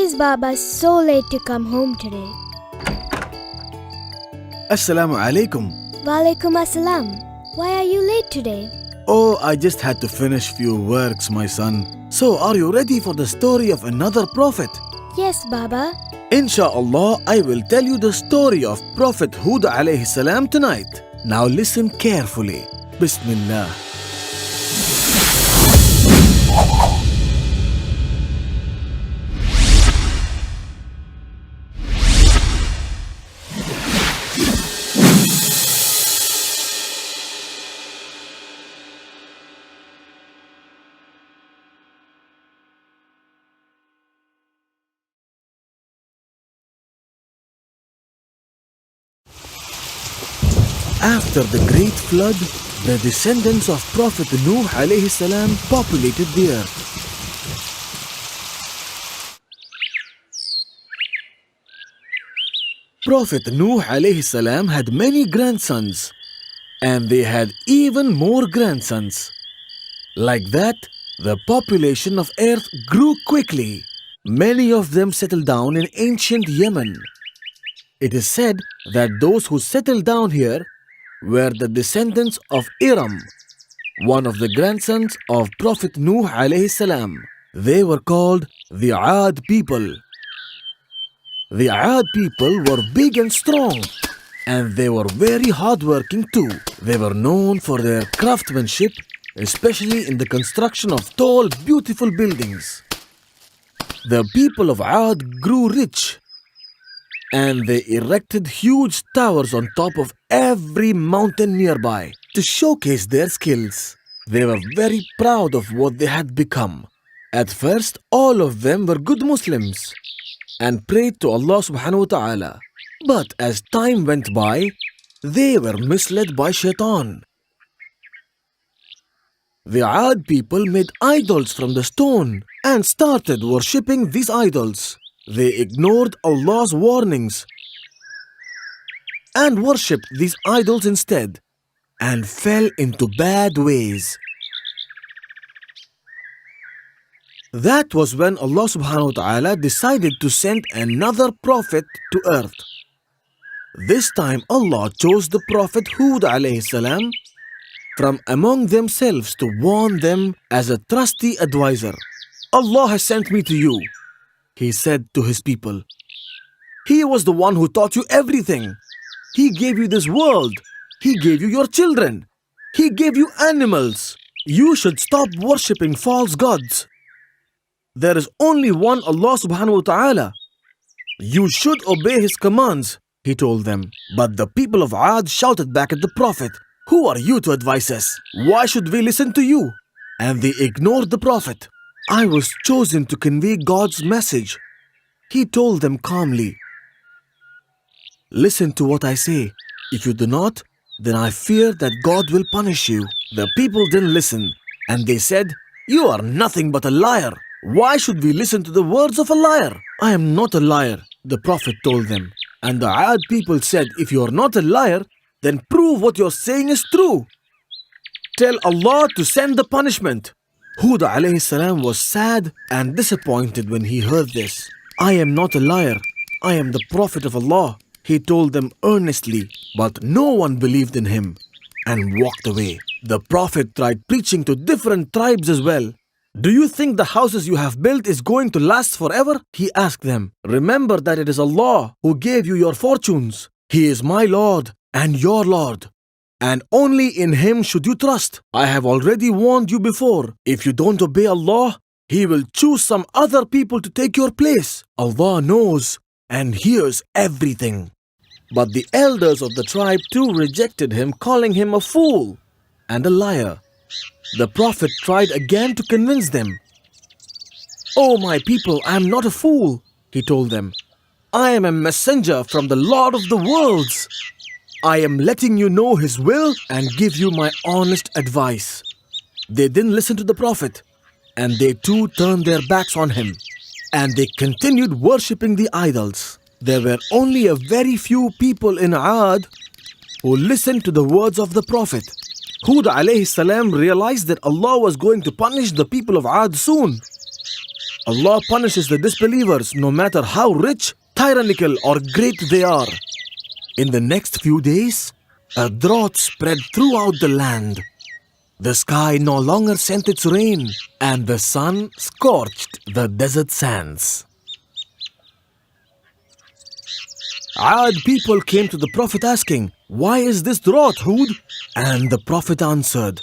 is Baba so late to come home today? Assalamu alaikum. Walaikum assalam. Why are you late today? Oh, I just had to finish few works, my son. So, are you ready for the story of another prophet? Yes, Baba. Insha'Allah, I will tell you the story of Prophet Hud Alaihissalam tonight. Now listen carefully. Bismillah. After the great flood, the descendants of Prophet Nuh Alaihissalam populated the earth. Prophet Nuh Alaihissalam had many grandsons, and they had even more grandsons. Like that, the population of earth grew quickly. Many of them settled down in ancient Yemen. It is said that those who settled down here were the descendants of Iram, one of the grandsons of Prophet Nuh alayhi salam. They were called the Ad people. The Ad people were big and strong, and they were very hardworking too. They were known for their craftsmanship, especially in the construction of tall, beautiful buildings. The people of Ad grew rich, and they erected huge towers on top of every mountain nearby to showcase their skills. They were very proud of what they had become. At first, all of them were good Muslims and prayed to Allah subhanahu wa ta'ala. But as time went by, they were misled by shaitan. The Ad people made idols from the stone and started worshipping these idols. They ignored Allah's warnings and worshipped these idols instead and fell into bad ways. That was when Allah subhanahu wa ta'ala decided to send another prophet to earth. This time Allah chose the Prophet Hud alayhi salam from among themselves to warn them as a trusty advisor. Allah has sent me to you, he said to his people. He was the one who taught you everything. He gave you this world. He gave you your children. He gave you animals. You should stop worshipping false gods. There is only one Allah subhanahu wa ta'ala. You should obey His commands, he told them. But the people of Ad shouted back at the Prophet, who are you to advise us? Why should we listen to you? And they ignored the Prophet. I was chosen to convey God's message, he told them calmly. Listen to what I say. If you do not, then I fear that God will punish you. The people didn't listen, and they said, you are nothing but a liar. Why should we listen to the words of a liar? I am not a liar, the Prophet told them. And the Ad people said, if you are not a liar, then prove what you are saying is true. Tell Allah to send the punishment. Hud alayhi salam was sad and disappointed when he heard this. I am not a liar. I am the Prophet of Allah, he told them earnestly. But no one believed in him and walked away. The Prophet tried preaching to different tribes as well. Do you think the houses you have built is going to last forever? He asked them. Remember that it is Allah who gave you your fortunes. He is my Lord and your Lord, and only in Him should you trust. I have already warned you before. If you don't obey Allah, He will choose some other people to take your place. Allah knows and hears everything. But the elders of the tribe too rejected him, calling him a fool and a liar. The Prophet tried again to convince them. Oh my people, I am not a fool, he told them. I am a messenger from the Lord of the worlds. I am letting you know His will and give you my honest advice. They didn't listen to the Prophet, and they too turned their backs on him, and they continued worshipping the idols. There were only a very few people in Ad who listened to the words of the Prophet. Hud alayhi salam realized that Allah was going to punish the people of Ad soon. Allah punishes the disbelievers no matter how rich, tyrannical or great they are. In the next few days, a drought spread throughout the land. The sky no longer sent its rain, and the sun scorched the desert sands. Ad people came to the Prophet asking, "Why is this drought, Hud?" And the Prophet answered,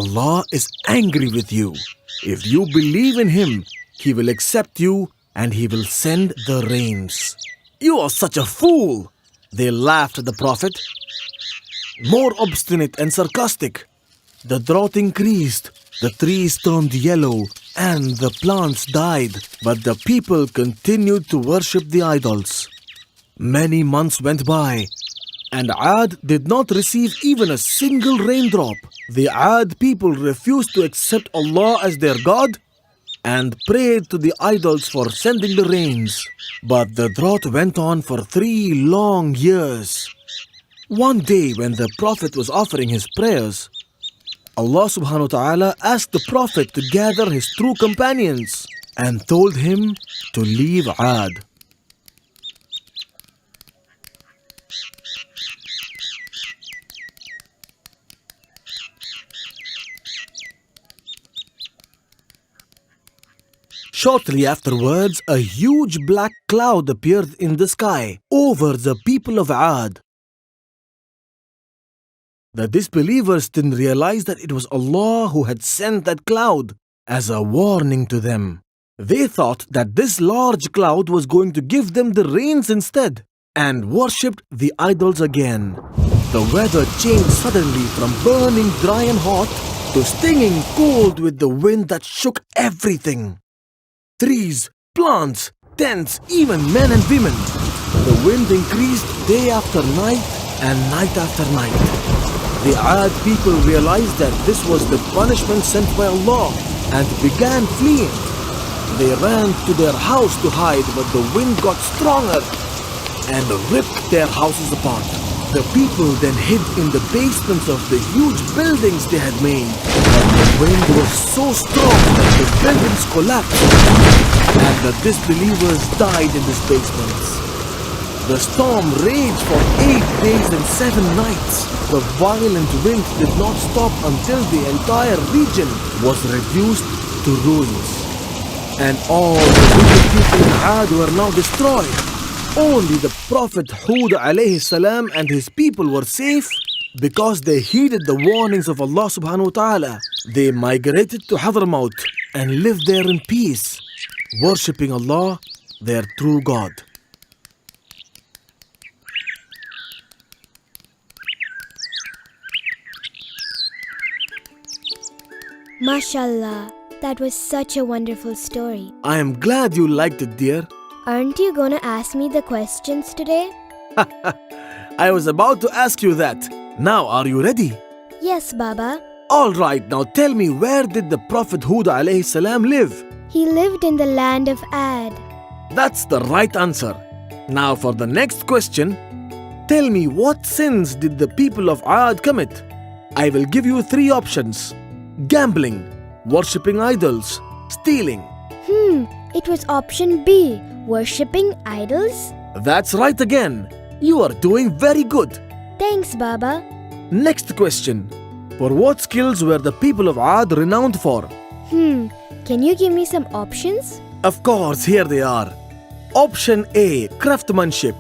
"Allah is angry with you. If you believe in Him, He will accept you and He will send the rains." "You are such a fool!" They laughed at the Prophet. More obstinate and sarcastic. The drought increased, the trees turned yellow, and the plants died, but the people continued to worship the idols. Many months went by, and Ad did not receive even a single raindrop. The Ad people refused to accept Allah as their God and prayed to the idols for sending the rains. But the drought went on for 3 long years. One day when the Prophet was offering his prayers, Allah subhanahu wa ta'ala asked the Prophet to gather his true companions and told him to leave Ad. Shortly afterwards, a huge black cloud appeared in the sky over the people of Ad. The disbelievers didn't realize that it was Allah who had sent that cloud as a warning to them. They thought that this large cloud was going to give them the rains instead and worshipped the idols again. The weather changed suddenly from burning dry and hot to stinging cold with the wind that shook everything. Trees, plants, tents, even men and women. The wind increased day after night and night after night. The Ad people realized that this was the punishment sent by Allah and began fleeing. They ran to their house to hide, but the wind got stronger and ripped their houses apart. The people then hid in the basements of the huge buildings they had made. But the wind was so strong that the buildings collapsed, and the disbelievers died in these basements. The storm raged for 8 days and 7 nights. The violent wind did not stop until the entire region was reduced to ruins. And all the wicked people in Ad were now destroyed. Only the Prophet Hud Alaihissalam and his people were safe because they heeded the warnings of Allah subhanahu wa ta'ala. They migrated to Hadramaut and lived there in peace, worshipping Allah, their true God. MashaAllah, that was such a wonderful story. I am glad you liked it, dear. Aren't you gonna ask me the questions today? I was about to ask you that. Now, are you ready? Yes, Baba. Alright, now tell me, where did the Prophet Hud alayhi salam live? He lived in the land of Ad. That's the right answer. Now for the next question, tell me, what sins did the people of Ad commit? I will give you 3 options. Gambling, worshipping idols, stealing. It was option B, worshipping idols. That's right again. You are doing very good. Thanks, Baba. Next question. For what skills were the people of Ad renowned for? Can you give me some options? Of course, here they are. Option A, craftsmanship.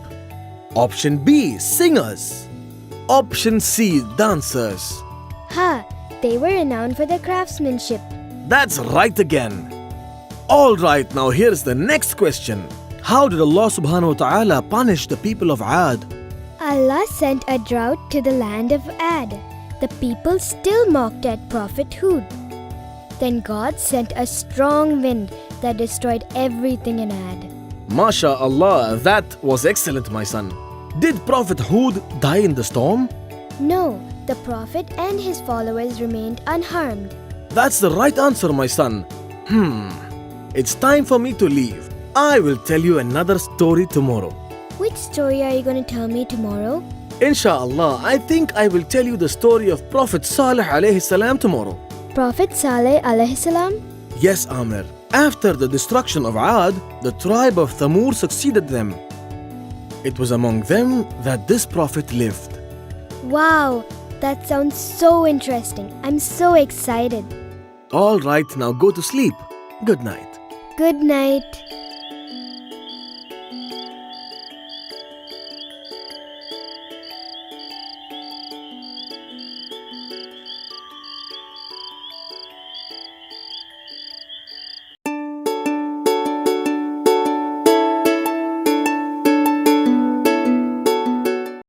Option B, singers. Option C, dancers. They were renowned for their craftsmanship. That's right again. Alright, now here's the next question. How did Allah subhanahu wa ta'ala punish the people of Ad? Allah sent a drought to the land of Ad. The people still mocked at Prophet Hud. Then God sent a strong wind that destroyed everything in Ad. MashaAllah, that was excellent, my son. Did Prophet Hud die in the storm? No, the Prophet and his followers remained unharmed. That's the right answer, my son. It's time for me to leave. I will tell you another story tomorrow. Which story are you going to tell me tomorrow? Inshallah, I think I will tell you the story of Prophet Salih alayhi salam tomorrow. Prophet Saleh Alaihissalam? Yes, Amir. After the destruction of Ad, the tribe of Thamur succeeded them. It was among them that this prophet lived. Wow, that sounds so interesting. I'm so excited. All right, now go to sleep. Good night. Good night.